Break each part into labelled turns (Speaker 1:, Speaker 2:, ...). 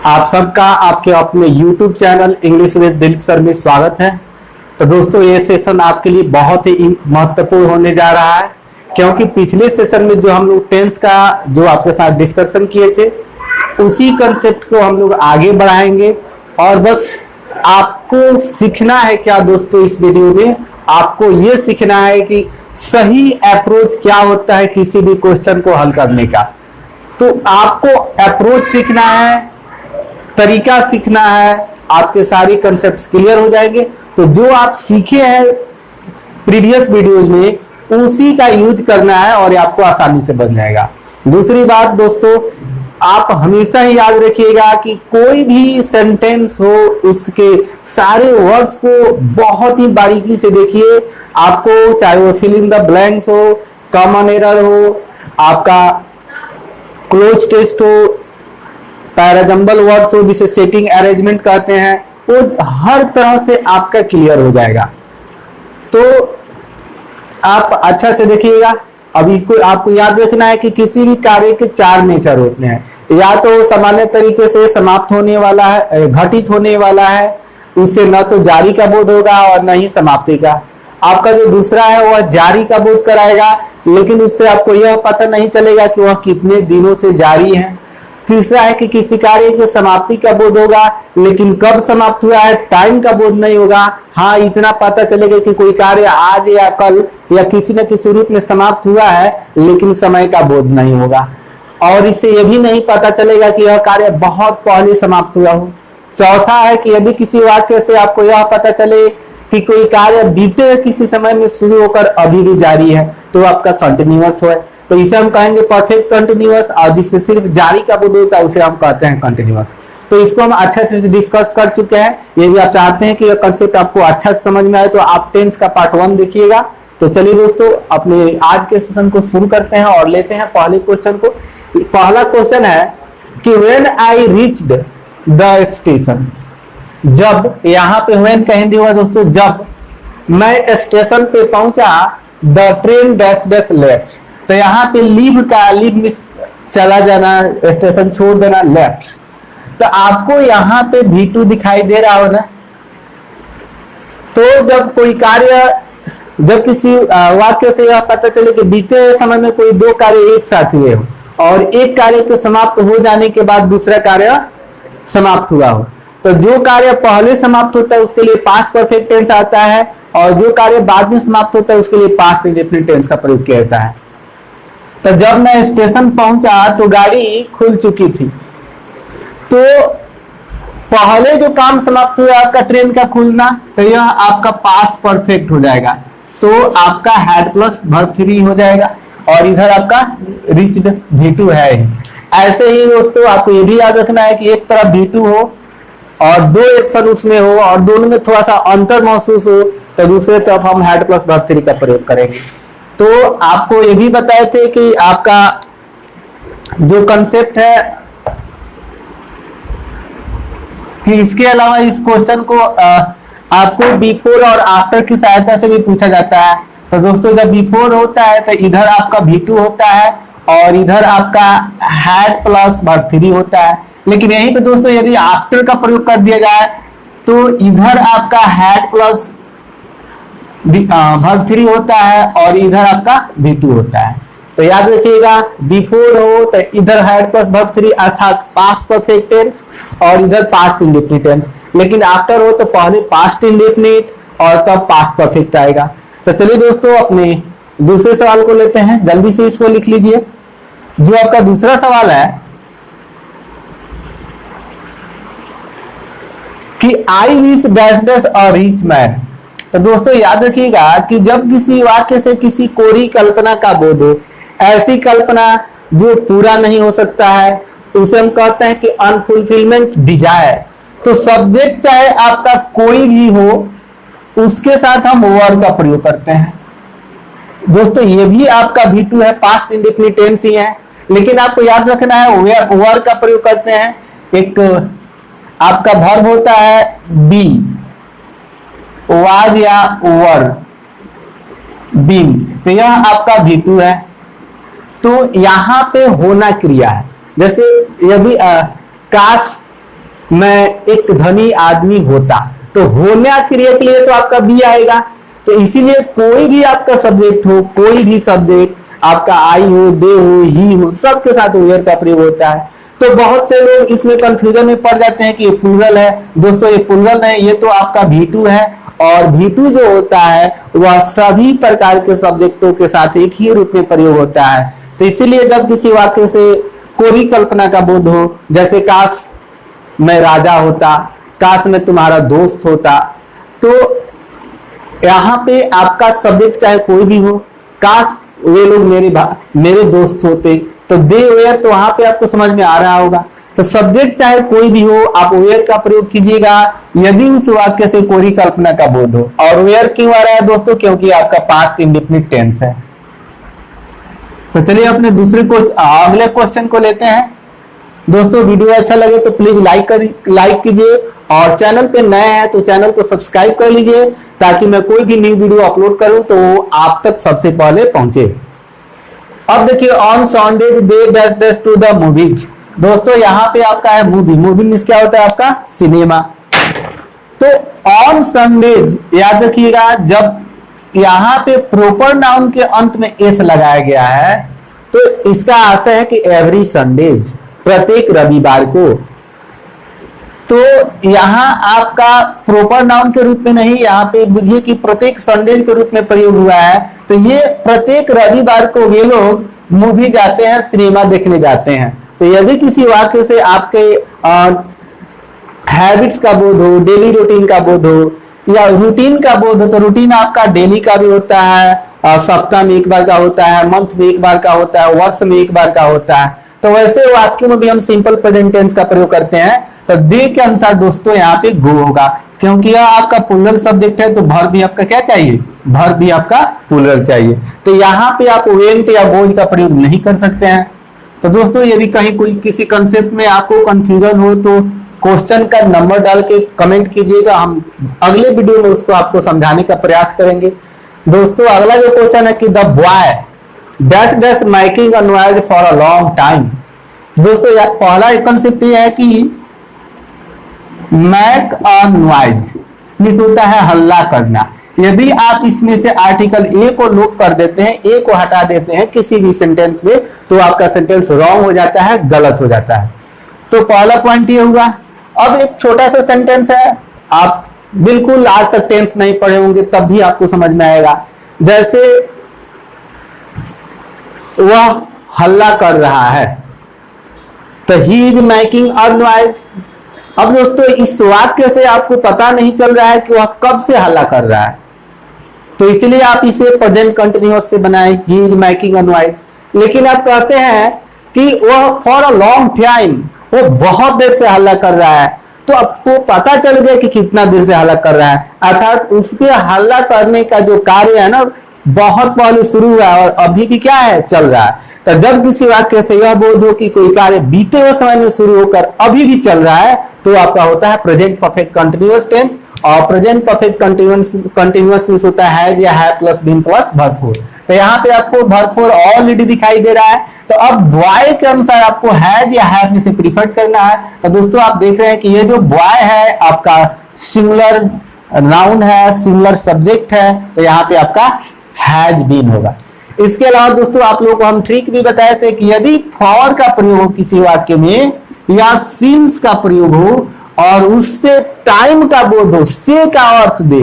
Speaker 1: आप सबका आपके अपने YouTube channel English with Dilip sir में स्वागत है। तो दोस्तों ये सेशन आपके लिए बहुत ही महत्वपूर्ण होने जा रहा है, क्योंकि पिछले सेशन में जो हम लोग टेंस का जो आपके साथ डिस्कशन किए थे उसी कंसेप्ट को हम लोग आगे बढ़ाएंगे। और बस आपको सीखना है क्या दोस्तों, इस वीडियो में आपको ये सीखना है कि सही अप्रोच क्या होता है किसी भी क्वेश्चन को हल करने का। तो आपको अप्रोच सीखना है, तरीका सीखना है, आपके सारी कंसेप्ट क्लियर हो जाएंगे। तो जो आप सीखे हैं प्रीवियस वीडियोज में उसी का यूज करना है और आपको आसानी से बन जाएगा। दूसरी बात दोस्तों, आप हमेशा ही याद रखिएगा कि कोई भी सेंटेंस हो उसके सारे वर्ड्स को बहुत ही बारीकी से देखिए। आपको चाहे वो फिल इन द ब्लैंक्स हो, कॉमन एरर हो, आपका क्लोज टेस्ट हो, पैराजंबल वर्ड्स हो जिसे सेटिंग अरेंजमेंट कहते हैं, वो हर तरह से आपका क्लियर हो जाएगा। तो आप अच्छा से देखिएगा। अभी को आपको याद रखना है कि किसी भी कार्य के चार नेचर होते हैं, या तो सामान्य तरीके से समाप्त होने वाला है, घटित होने वाला है, उससे न तो जारी का बोध होगा और न ही समाप्ति का। आपका जो दूसरा है वह जारी का बोध कराएगा, लेकिन उससे आपको यह पता नहीं चलेगा कि वह कितने दिनों से जारी है। तीसरा है कि किसी कार्य की समाप्ति का बोध होगा, लेकिन कब समाप्त हुआ है टाइम का बोध नहीं होगा। हाँ, इतना पता चलेगा कि कोई कार्य आज या कल या किसी न किसी रूप में समाप्त हुआ है, लेकिन समय का बोध नहीं होगा। और इससे यह भी नहीं पता चलेगा कि यह कार्य बहुत पहले समाप्त हुआ हो। चौथा है कि यदि किसी वाक्य से आपको यह पता चले कि कोई कार्य बीते किसी समय में शुरू होकर अभी भी जारी है, तो आपका कंटिन्यूअस है। तो इसे हम कहेंगे परफेक्ट कंटिन्यूअस, और जिससे सिर्फ जारी का बोध होता है उसे हम कहते हैं कंटिन्यूअस। तो इसको हम अच्छे से डिस्कस कर चुके हैं। यदि आप चाहते हैं कि यह कंसेप्ट आपको अच्छा से समझ में आए तो आप टेंस का पार्ट 1 देखिएगा। तो चलिए दोस्तों, अपने आज के सेशन को शुरू करते हैं और लेते हैं पहले क्वेश्चन को। पहला क्वेश्चन है कि when I reached the station, जब, यहाँ पे व्हेन का हिंदी हुआ दोस्तों जब मैं स्टेशन पे पहुंचा, the train dash dash left. तो यहाँ पे लीव का लीव में चला जाना, स्टेशन छोड़ देना, लेफ्ट। तो आपको यहाँ पे V2 दिखाई दे रहा हो ना। तो जब कोई कार्य, जब किसी वाक्य से यह पता चले कि बीते समय में कोई दो कार्य एक साथ हुए हो और एक कार्य के समाप्त हो जाने के बाद दूसरा कार्य समाप्त हुआ हो, तो जो कार्य पहले समाप्त होता है उसके लिए पास्ट परफेक्ट टेंस आता है, और जो कार्य बाद में समाप्त होता है उसके लिए पास्ट इंडेफिनिट टेंस का प्रयोग किया जाता है। तो जब मैं स्टेशन पहुंचा तो गाड़ी खुल चुकी थी। तो पहले जो काम समाप्त हुआ आपका ट्रेन का खुलना, तो यह आपका पास्ट परफेक्ट हो जाएगा। तो आपका हैड प्लस वर्ब 3 हो जाएगा, और इधर आपका रीच्ड V2 है। ऐसे ही दोस्तों आपको ये भी याद रखना है कि एक तरफ V2 हो और दो एक्शन उसमें हो और दोनों में थोड़ा सा अंतर महसूस हो, तो दूसरे तरफ हम हैड प्लस वर्ब 3 का प्रयोग करेंगे। तो आपको ये भी बताए थे कि आपका जो कंसेप्ट है कि इसके अलावा इस क्वेश्चन को आपको बिफोर और आफ्टर की सहायता से भी पूछा जाता है। तो दोस्तों जब बिफोर होता है तो इधर आपका V2 होता है और इधर आपका हैड प्लस वर्ब 3 होता है। लेकिन यहीं पे दोस्तों यदि आफ्टर का प्रयोग कर दिया जाए तो इधर आपका हैड प्लस वर्ब 3 होता है और इधर आपका V2 होता है। तो याद रखिएगा, बिफोर हो तो इधर हैड प्लस वर्ब 3 अर्थात पास्ट परफेक्ट टेंस और इधर पास्ट इंडेफिनिट टेंस। लेकिन आफ्टर हो तो पहले पास्ट इंडेफिनिट और तब पास्ट परफेक्ट आएगा। तो चलिए दोस्तों अपने दूसरे सवाल को लेते हैं, जल्दी से इसको लिख लीजिए। जो आपका दूसरा सवाल है कि I wish dash dash a rich man. तो दोस्तों याद रखिएगा कि जब किसी वाक्य से किसी कोरी कल्पना का बोध हो, ऐसी कल्पना जो पूरा नहीं हो सकता है, उसे हम कहते हैं कि अनफुलफिलमेंट डिजायर। तो सब्जेक्ट चाहे आपका कोई भी हो, उसके साथ हम वर्ब का प्रयोग करते हैं। दोस्तों ये भी आपका V2 है, पास्ट इंडेफिनिट टेंस ही है, लेकिन आपको याद रखना है वर्ब का प्रयोग करते हैं। एक आपका वर्ब होता है बी, वाज या वर, बीन। तो यह आपका V2 है। तो यहां पे होना क्रिया है। जैसे यदि काश मैं एक धनी आदमी होता, तो होना क्रिया के लिए तो आपका बी आएगा। तो इसीलिए कोई भी आपका सब्जेक्ट हो, कोई भी सब्जेक्ट आपका आई हो, दे हो, ही हो, सबके साथ वेयर का प्रयोग होता है। तो बहुत से लोग इसमें कंफ्यूजन में पड़ जाते हैं कि ये प्लूरल है। दोस्तों ये प्लूरल है, ये तो आपका V2 है, और V2 जो होता है वह सभी प्रकार के सब्जेक्टों के साथ एक ही रूप में प्रयोग होता है। तो इसीलिए जब किसी वाक्य से कोई कल्पना का बोध हो, जैसे काश मैं राजा होता, काश मैं तुम्हारा दोस्त होता, तो यहाँ पे आपका सब्जेक्ट चाहे कोई भी हो, काश वे लोग मेरे दोस्त होते, तो दे वेयर, तो वहां पे आपको समझ में आ रहा होगा। तो सब्जेक्ट चाहे कोई भी हो, आप वेयर का प्रयोग कीजिएगा यदि उस वाक्य से कोई कल्पना का बोध हो। और वेयर क्यों आ रहा है दोस्तों? क्योंकि आपका पास्ट इंडेफिनिट टेंस है। तो चलिए अपने अगले क्वेश्चन को लेते हैं। दोस्तों वीडियो अच्छा लगे तो प्लीज लाइक कीजिए, और चैनल पे नए हैं तो चैनल को सब्सक्राइब कर लीजिए, ताकि मैं कोई भी न्यू वीडियो अपलोड करूं तो वो आप तक सबसे पहले पहुंचे। अब देखिए, on Sundays they dash dash to the movies. दोस्तों यहाँ पे आपका है मूवी, मूवी मीन्स क्या होता है? आपका सिनेमा। तो ऑन संडेज याद रखिएगा, जब यहाँ पे प्रॉपर नाउन के अंत में एस लगाया गया है तो इसका आशय है कि एवरी संडेज, प्रत्येक रविवार को। तो यहाँ आपका प्रॉपर नाउन के रूप में नहीं, यहाँ पे बुझिए कि प्रत्येक संडेज के रूप में प्रयोग हुआ है। तो ये प्रत्येक रविवार को ये लोग मूवी जाते हैं, सिनेमा देखने जाते हैं। तो यदि किसी वाक्य से आपके हैबिट्स का बोध हो, डेली रूटीन का बोध हो, या रूटीन का बोध हो, तो रूटीन आपका डेली का भी होता है, सप्ताह में एक बार का होता है, मंथ में एक बार का होता है, वर्ष में एक बार का होता है। तो वैसे वाक्यों में भी हम सिंपल प्रेजेंट टेंस का प्रयोग करते हैं। तो दे के अनुसार दोस्तों यहाँ पे गो होगा, क्योंकि यह आपका प्लूरल सब्जेक्ट है, तो वर्ब भी आपका क्या चाहिए? वर्ब भी आपका प्लूरल चाहिए। तो यहाँ पे आप वेंट या गोज का प्रयोग नहीं कर सकते हैं। तो दोस्तों यदि कहीं कोई किसी कंसेप्ट में आपको कंफ्यूजन हो तो क्वेश्चन का नंबर डाल के कमेंट कीजिएगा, हम अगले वीडियो में उसको आपको समझाने का प्रयास करेंगे। दोस्तों अगला जो क्वेश्चन है कि the boy dash dash making a noise for a long time. दोस्तों पहला कंसेप्ट ये है कि मैक अ नॉइज मीन्स होता है हल्ला करना। यदि आप इसमें से आर्टिकल ए को लुक कर देते हैं, ए को हटा देते हैं किसी भी सेंटेंस में, तो आपका सेंटेंस रॉन्ग हो जाता है, गलत हो जाता है। तो पहला पॉइंट ये हुआ। अब एक छोटा सा सेंटेंस है, आप बिल्कुल आज तक टेंस नहीं पढ़े होंगे तब भी आपको समझ में आएगा। जैसे वह हल्ला कर रहा है, तो he is making a noise. अब दोस्तों इस वाक्य से आपको पता नहीं चल रहा है कि वह कब से हल्ला कर रहा है, तो इसलिए आप इसे प्रेजेंट कंटिन्यूअस से बनाएं, he is making a noise. लेकिन आप कहते हैं कि वह फॉर अ लॉन्ग टाइम, वो बहुत देर से हल्ला कर रहा है, तो आपको पता चल गया कि कितना देर से हल्ला कर रहा है, अर्थात उसके हल्ला करने का जो कार्य है ना बहुत पहले शुरू हुआ और अभी भी क्या है? चल रहा है। तो जब किसी वाक्य से यह बोध हो कि कोई कार्य बीते हुए समय में शुरू होकर अभी भी चल रहा है, तो आपका होता है प्रेजेंट परफेक्ट कंटिन्यूअस टेंस। और प्रेजेंट परफेक्ट कंटिन्यूअस मींस होता है या है plus been plus verb four. तो यहाँ पे आपको वर्ब फोर ऑलरेडी दिखाई दे रहा है। तो अब बॉय के अनुसार आपको हैज या हैव में से प्रीफर करना है। तो दोस्तों आप देख रहे हैं कि ये जो बॉय है आपका सिंगुलर नाउन है, सिंगुलर सब्जेक्ट है, तो यहाँ पे आपका हैज बीन होगा। इसके अलावा दोस्तों आप लोगों को हम ट्रिक भी बताए थे कि यदि फॉर का प्रयोग हो किसी वाक्य में, या सिंस का प्रयोग हो और उससे टाइम का बोध हो, से का अर्थ दे,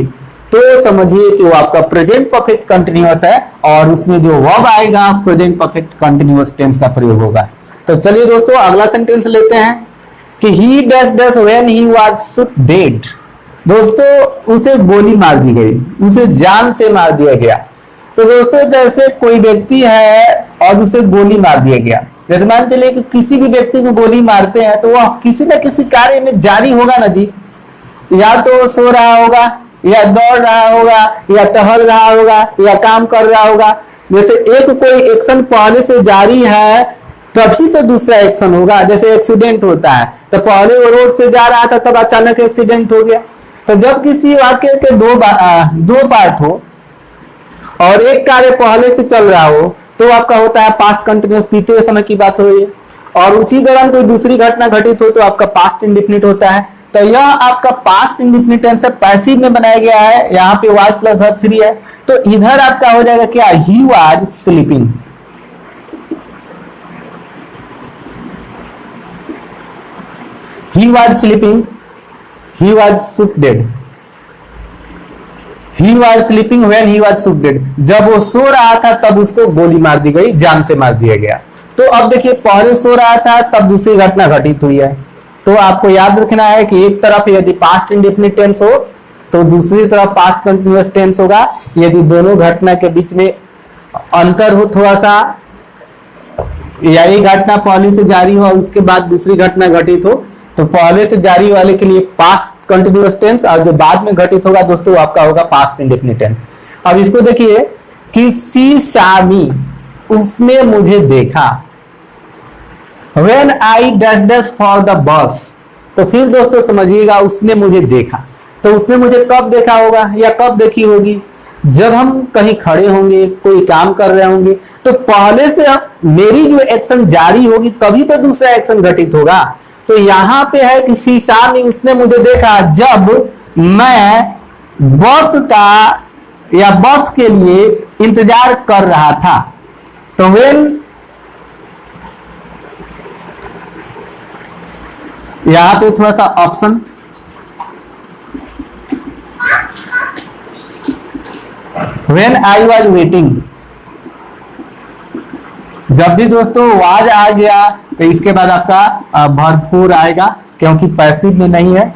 Speaker 1: तो समझिए कि वो आपका प्रेजेंट परफेक्ट कंटिन्यूअस है और उसमें जो वर्ब आएगा प्रेजेंट परफेक्ट कंटिन्यूअस टेंस का प्रयोग होगा। तो चलिए दोस्तों अगला सेंटेंस लेते हैं कि ही dash dash when he was dead. दोस्तों उसे गोली मार दी गई, उसे जान से मार दिया गया। तो दोस्तों जैसे कोई व्यक्ति है और उसे गोली मार दिया गया, जैसे मान चलिए कि किसी भी व्यक्ति को गोली मारते हैं तो वह किसी न किसी कार्य में जारी होगा ना जी, या तो सो रहा होगा, या दौड़ रहा होगा, या टहल रहा होगा, या काम कर रहा होगा। जैसे एक कोई एक्शन पहले से जारी है तभी तो दूसरा एक्शन होगा। जैसे एक्सीडेंट होता है तो पहले वो रोड से जा रहा था तब अचानक एक्सीडेंट हो गया। तो जब किसी वाक्य के दो पार्ट हो और एक कार्य पहले से चल रहा हो तो आपका होता है पास्ट कंटिन्यूअस, बीते हुए समय की बात हो रही है। और उसी दौरान कोई दूसरी घटना घटित हो तो आपका पास्ट इंडेफिनिट होता है। तो यह आपका पास्ट इंडेफिनिट टेंस है, पैसिव में बनाया गया है। यहाँ पे वाज प्लस वर्ब 3 है, तो इधर आपका हो जाएगा क्या, he was sleeping. He was sleeping, he was shook dead. He was sleeping when he was shook dead, जब वो सो रहा था तब उसको गोली मार दी गई, जान से मार दिया गया। तो अब देखिए पहले सो रहा था तब दूसरी घटना घटित हुई है, तो आपको याद रखना है कि एक तरफ यदि पास्ट इंडेफिनिट टेंस हो तो दूसरी तरफ पास्ट कंटिन्यूअस टेंस होगा। यदि दोनों घटना के बीच में अंतर हो थोड़ा सा, या एक घटना पहले से जारी हो उसके बाद दूसरी घटना घटित हो, तो पहले से जारी वाले के लिए पास्ट कंटिन्यूअस टेंस, और जो बाद में घटित होगा दोस्तों आपका होगा पास्ट इंडेफिनिट टेंस। अब इसको देखिए कि सी सामी, उसने मुझे देखा। When I dash for the bus, तो फिर दोस्तों समझिएगा उसने मुझे देखा, तो उसने मुझे कब देखा होगा या कब देखी होगी, जब हम कहीं खड़े होंगे, कोई काम कर रहे होंगे, तो पहले से मेरी जो एक्शन जारी होगी तभी तो दूसरा एक्शन घटित होगा। तो यहां पे है कि शीशामी, उसने मुझे देखा जब मैं बस का या बस के लिए इंतजार कर रहा था। तो वेन, यहां पे थोड़ा सा option, when I was waiting, जब भी दोस्तों वाज आ गया तो इसके बाद आपका भरपूर आएगा, क्योंकि पैसिव में नहीं है।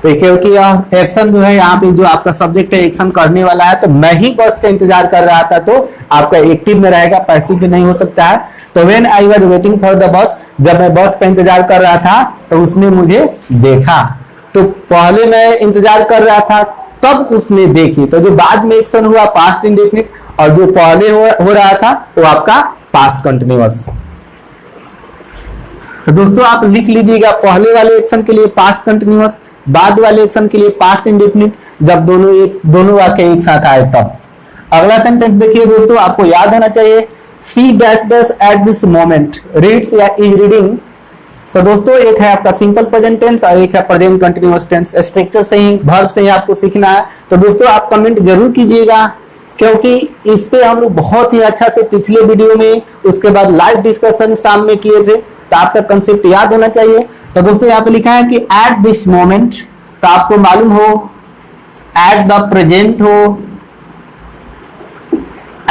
Speaker 1: तो क्योंकि यह एक्शन जो है यहाँ पे जो आपका सब्जेक्ट है एक्शन करने वाला है, तो मैं ही बस का इंतजार कर रहा था, तो आपका एक्टिव में रहेगा, पैसिव में नहीं हो सकता है। तो when I was waiting for the bus, जब मैं बस का इंतजार कर रहा था तो उसने मुझे देखा। तो पहले मैं इंतजार कर रहा था तब उसने देखी, तो जो बाद में एक्शन हुआ पास्ट इंडेफिनिट, और जो पहले हो रहा था वो आपका पास्ट कंटिन्यूअस। तो दोस्तों आप लिख लीजिएगा पहले वाले एक्शन के लिए पास्ट कंटिन्यूअस, बाद वाले एक्शन के लिए पास्ट इंडेफिनिट, जब दोनों वाक्य एक साथ आए तब। अगला सेंटेंस देखिए दोस्तों, आपको याद होना चाहिए, see dash dash at this moment reads या इज रीडिंग। तो दोस्तों एक है आपका सिंपल प्रेजेंट टेंस और एक है प्रेजेंट कंटिन्यूअस टेंस। स्ट्रक्चर से ही, वर्ब से ही आपको सीखना है। तो दोस्तों आप कमेंट जरूर कीजिएगा, क्योंकि इस पे हम लोग बहुत ही अच्छा से पिछले वीडियो में, उसके बाद लाइव डिस्कशन शाम में किए थे, तो आपका कंसेप्ट याद होना चाहिए। तो दोस्तों यहाँ पे लिखा है कि एट दिस मोमेंट, तो आपको मालूम हो एट द प्रेजेंट हो,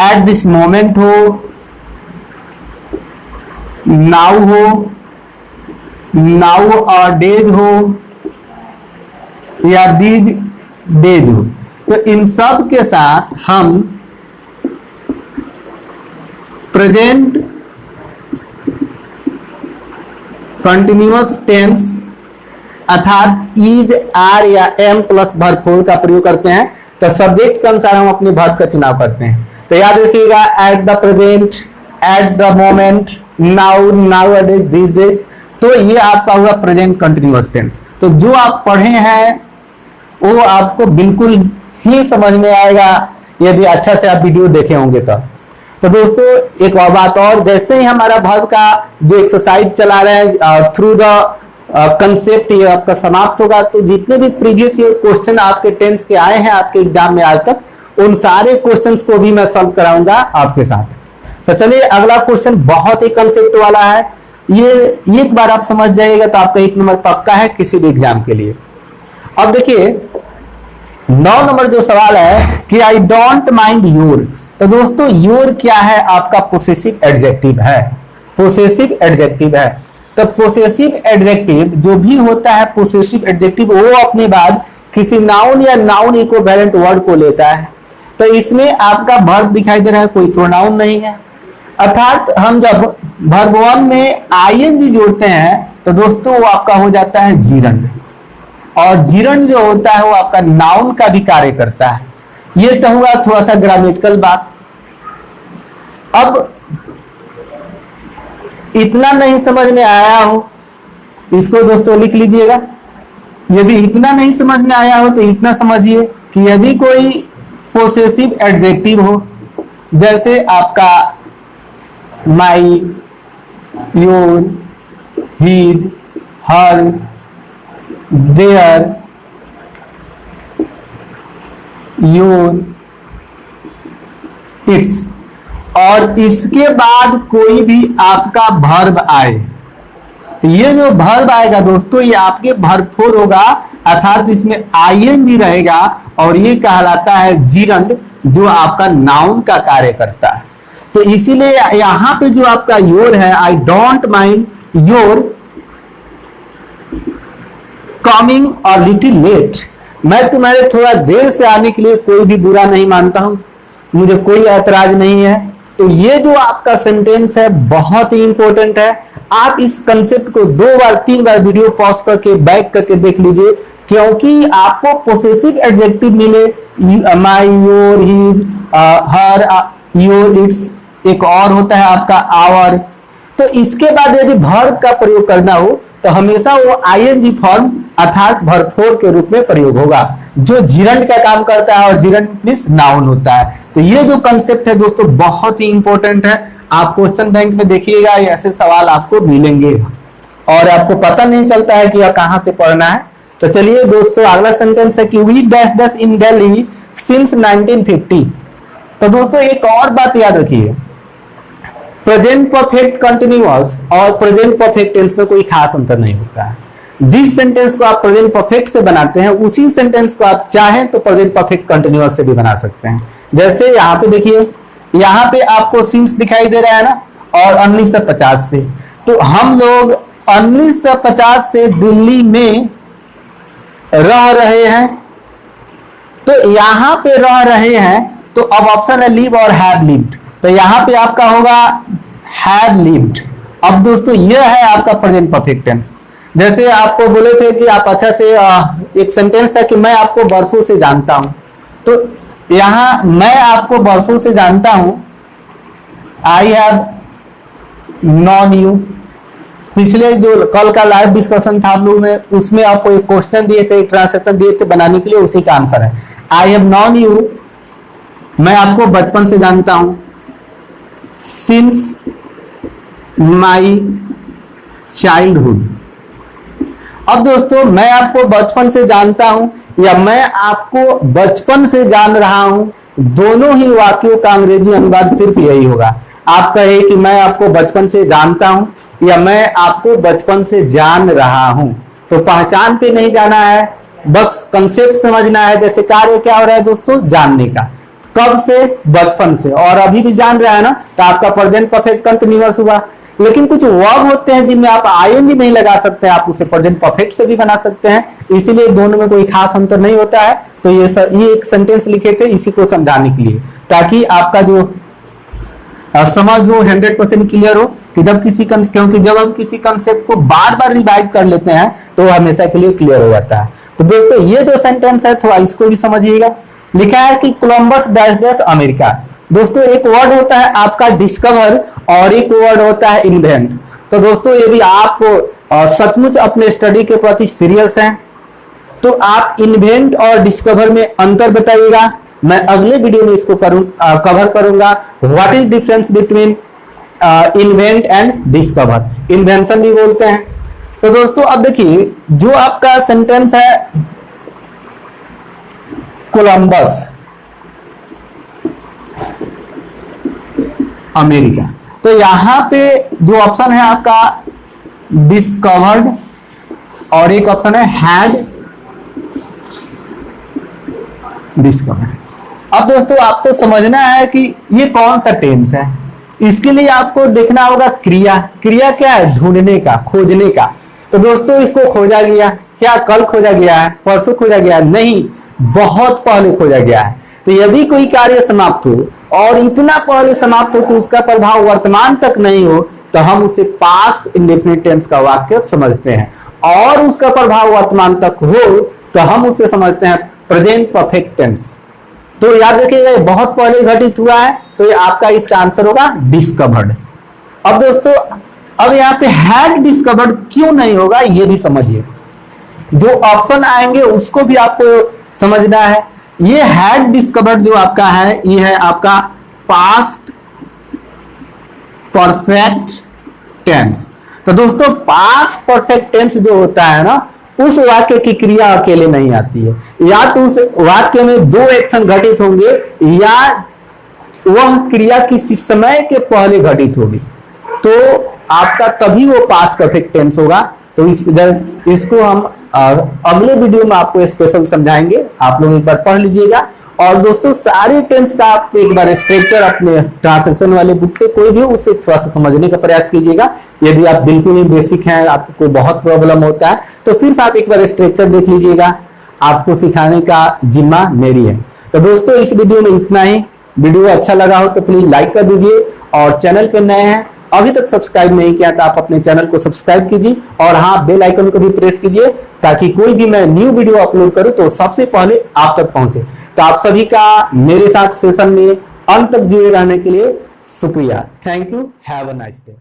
Speaker 1: एट दिस मोमेंट हो, नाउ हो, नाउ और डेज हो, या दीज डेज हो। तो इन सब के साथ हम प्रेजेंट कंटिन्यूअस टेंस अर्थात इज, आर या एम प्लस वर्ब फोर का प्रयोग करते हैं। तो सब्जेक्ट के अनुसार हम अपने वर्ब का चुनाव करते हैं। तो याद रखिएगा at the present, at the moment, now, now days, this days. तो ये आपका हुआ प्रेजेंट कंटिन्यूअस टेंस। तो जो आप पढ़े हैं वो आपको बिल्कुल ही समझ में आएगा यदि अच्छा से आप वीडियो देखे होंगे तब। तो दोस्तों एक और बात और, जैसे ही हमारा वर्ब का जो एक्सरसाइज चला रहे हैं थ्रू द कंसेप्ट ये आपका समाप्त होगा, तो जितने भी प्रीवियस ईयर क्वेश्चन आपके टेंस के आए हैं आपके एग्जाम में आज तक, उन सारे क्वेश्चंस को भी मैं सॉल्व कराऊंगा आपके साथ। तो चलिए अगला क्वेश्चन बहुत ही कंसेप्ट वाला है, ये एक बार आप समझ जाइएगा तो आपका 1 नंबर पक्का है किसी भी एग्जाम के लिए। अब देखिए 9 नंबर जो सवाल है कि आई डोंट माइंड योर। तो दोस्तों योर क्या है, आपका पोसेसिव एडजेक्टिव है, पोसेसिव एडजेक्टिव है। तो पोसेसिव एडजेक्टिव जो भी होता है, पोसेसिव एडजेक्टिव वो अपने बाद किसी नाउन या नाउन इक्विवेलेंट वर्ड को लेता है। तो इसमें आपका वर्ब दिखाई दे रहा है, कोई प्रोनाउन नहीं है। अर्थात हम जब वर्ब 1 में आईएनजी जोड़ते हैं तो दोस्तों वो आपका हो जाता है जीरंड, और जीरंड जो होता है वो आपका नाउन का भी कार्य करता है। ये तो हुआ थोड़ा सा ग्रामेटिकल बात। अब इतना नहीं समझ में आया हो, इसको दोस्तों लिख लीजिएगा। यदि इतना नहीं समझ में आया हो तो इतना समझिए कि यदि कोई पोसेसिव एडजेक्टिव हो, जैसे आपका माई, your, his, her, their, your, its और इसके बाद कोई भी आपका वर्ब आए, ये जो वर्ब आएगा दोस्तों ये आपके वर्ब फोर होगा, अर्थात इसमें आईएनजी रहेगा और ये कहलाता है जिरंड, जो आपका नाउन का कार्य करता है। तो इसीलिए यहां पे जो आपका योर है, I don't mind your coming और लिटिल लेट, मैं तुम्हारे थोड़ा देर से आने के लिए कोई भी बुरा नहीं मानता हूं, मुझे कोई ऐतराज नहीं है। तो ये जो आपका सेंटेंस है बहुत ही इंपॉर्टेंट है। आप इस कंसेप्ट को 2 बार 3 बार वीडियो पॉज करके बैक करके देख लीजिए, क्योंकि आपको पोसेसिव एडजेक्टिव मिले, my, your, his, her, your, its, एक और होता है आपका आवर। तो इसके बाद यदि वर्ब का प्रयोग करना हो तो हमेशा वो आईएनजी फॉर्म अर्थात वर्ब फोर के रूप में प्रयोग होगा, जो जिरंड का काम करता है और जिरंड मींस नाउन होता है। तो ये जो कंसेप्ट है दोस्तों बहुत ही इंपॉर्टेंट है। आप क्वेश्चन बैंक में देखिएगा ऐसे सवाल आपको मिलेंगे और आपको पता नहीं चलता है कि यह कहां से पढ़ना है। तो चलिए दोस्तों अगला सेंटेंस है कि we dash dash in Delhi since 1950। तो दोस्तों एक और बात याद रखिए, प्रेजेंट परफेक्ट कंटिन्यूअस और प्रेजेंट परफेक्ट टेंस में कोई खास अंतर नहीं होता है। जिस सेंटेंस को आप प्रेजेंट परफेक्ट से बनाते हैं उसी सेंटेंस को आप चाहें तो प्रेजेंट परफेक्ट कंटिन्यूअस से भी बना सकते हैं। जैसे यहाँ पे देखिए, यहाँ पे आपको सिंस दिखाई दे रहा है ना, और 1950 से, तो हम लोग 1950 से दिल्ली में रह रहे हैं। तो यहाँ पे रह रहे हैं तो अब ऑप्शन है लिव और हैव लिव्ड, तो यहाँ पे आपका होगा हैव लिव्ड। अब दोस्तों यह है आपका प्रेजेंट परफेक्ट टेंस। जैसे आपको बोले थे कि आप अच्छा से एक सेंटेंस था कि मैं आपको बरसों से जानता हूं, तो यहां मैं आपको बरसों से जानता हूं, आई हैव नॉन यू। पिछले जो कल का लाइव डिस्कशन था आप लोगों में, उसमें आपको एक क्वेश्चन दिए थे, ट्रांसलेशन दिए थे बनाने के लिए, उसी का आंसर है आई हैव नॉन यू, मैं आपको बचपन से जानता हूं, सिंस माई चाइल्डहुड। अब दोस्तों मैं आपको बचपन से जानता हूं या मैं आपको बचपन से जान रहा हूं, दोनों ही वाक्यों का अंग्रेजी अनुवाद सिर्फ यही होगा। आप कहे कि मैं आपको बचपन से जानता हूं या मैं आपको बचपन से जान रहा हूं, तो पहचान पे नहीं जाना है, बस कंसेप्ट समझना है। जैसे कार्य क्या हो रहा है दोस्तों, जानने का, कब से, बचपन से, और अभी भी जान रहा है ना, तो आपका प्रेजेंट परफेक्ट कंटिन्यूअस हुआ। लेकिन कुछ वर्ब होते हैं जिनमें आप आईएनजी नहीं लगा सकते, आप उसे प्रेजेंट परफेक्ट से भी बना सकते हैं, इसीलिए दोनों में कोई खास अंतर नहीं होता है। तो ये एक सेंटेंस लिखे थे इसी को समझाने के लिए, ताकि आपका जो समझ हो 100% क्लियर हो कि क्योंकि जब हम किसी कंसेप्ट को बार बार रिवाइज कर लेते हैं तो हमेशा के लिए क्लियर हो जाता है। तो दोस्तों ये जो सेंटेंस है थोड़ा इसको भी समझिएगा। लिखा है कि कोलंबस डैश डैश अमेरिका। दोस्तों एक वर्ड होता है आपका डिस्कवर और एक वर्ड होता है इन्वेंट। तो दोस्तों यदि आप सचमुच अपने स्टडी के प्रति सीरियस हैं तो आप इन्वेंट और डिस्कवर में अंतर बताइएगा। मैं अगले वीडियो में इसको कवर करूंगा, what is difference between invent and discover, invention भी बोलते हैं। तो दोस्तों अब देखिए जो आपका सेंटेंस है कोलंबस अमेरिका, तो यहां पे जो ऑप्शन है आपका डिस्कवर्ड और एक ऑप्शन है हैड डिस्कवर्ड। अब दोस्तों आपको समझना है कि ये कौन सा टेंस है। इसके लिए आपको देखना होगा क्रिया। क्रिया क्या है, ढूंढने का, खोजने का। तो दोस्तों इसको खोजा गया, क्या कल खोजा गया है, परसों खोजा गया है? नहीं, बहुत पहले खोजा गया है। तो यदि कोई कार्य समाप्त हो और इतना पहले समाप्त हो कि उसका प्रभाव वर्तमान तक नहीं हो, तो हम उसे पास्ट इंडेफिनिट टेंस का वाक्य समझते हैं, और उसका प्रभाव वर्तमान तक हो तो हम उसे समझते हैं प्रेजेंट परफेक्ट टेंस। तो याद रखिएगा बहुत पहले घटित हुआ है, तो ये आपका इसका आंसर होगा डिस्कवर्ड। अब दोस्तों अब यहाँ पे हैड डिस्कवर्ड क्यों नहीं होगा ये भी समझिए। जो ऑप्शन आएंगे उसको भी आपको समझना है। ये हैड डिस्कवर्ड जो आपका है ये है आपका पास्ट परफेक्ट टेंस। तो दोस्तों पास्ट परफेक्ट टेंस जो होता है ना, उस वाक्य की क्रिया अकेले नहीं आती है, या तो उस वाक्य में दो एक्शन घटित होंगे या वह क्रिया किसी समय के पहले घटित होगी, तो आपका तभी वो पास्ट परफेक्ट टेंस होगा। तो इसको हम अगले वीडियो में आपको स्पेशल समझाएंगे, आप लोग एक बार पढ़ लीजिएगा। और दोस्तों सारे टेंस का आप एक बार स्ट्रक्चर अपने ट्रांसलेशन वाले बुक से कोई भी उसे थोड़ा सा समझने का प्रयास कीजिएगा। यदि आप बिल्कुल ही बेसिक हैं, आपको बहुत प्रॉब्लम होता है, तो सिर्फ आप एक बार स्ट्रक्चर देख लीजिएगा, आपको सिखाने का जिम्मा मेरी है। तो दोस्तों इस वीडियो में इतना ही। वीडियो अच्छा लगा हो तो प्लीज लाइक कर दीजिए, और चैनल पे नए हैं अभी तक सब्सक्राइब नहीं किया तो आप अपने चैनल को सब्सक्राइब कीजिए, और हाँ बेल आइकन को भी प्रेस कीजिए, ताकि कोई भी मैं न्यू वीडियो अपलोड करूं तो सबसे पहले आप तक पहुंचे। तो आप सभी का मेरे साथ सेशन में अंत तक जुड़े रहने के लिए शुक्रिया। Thank you, have a nice day.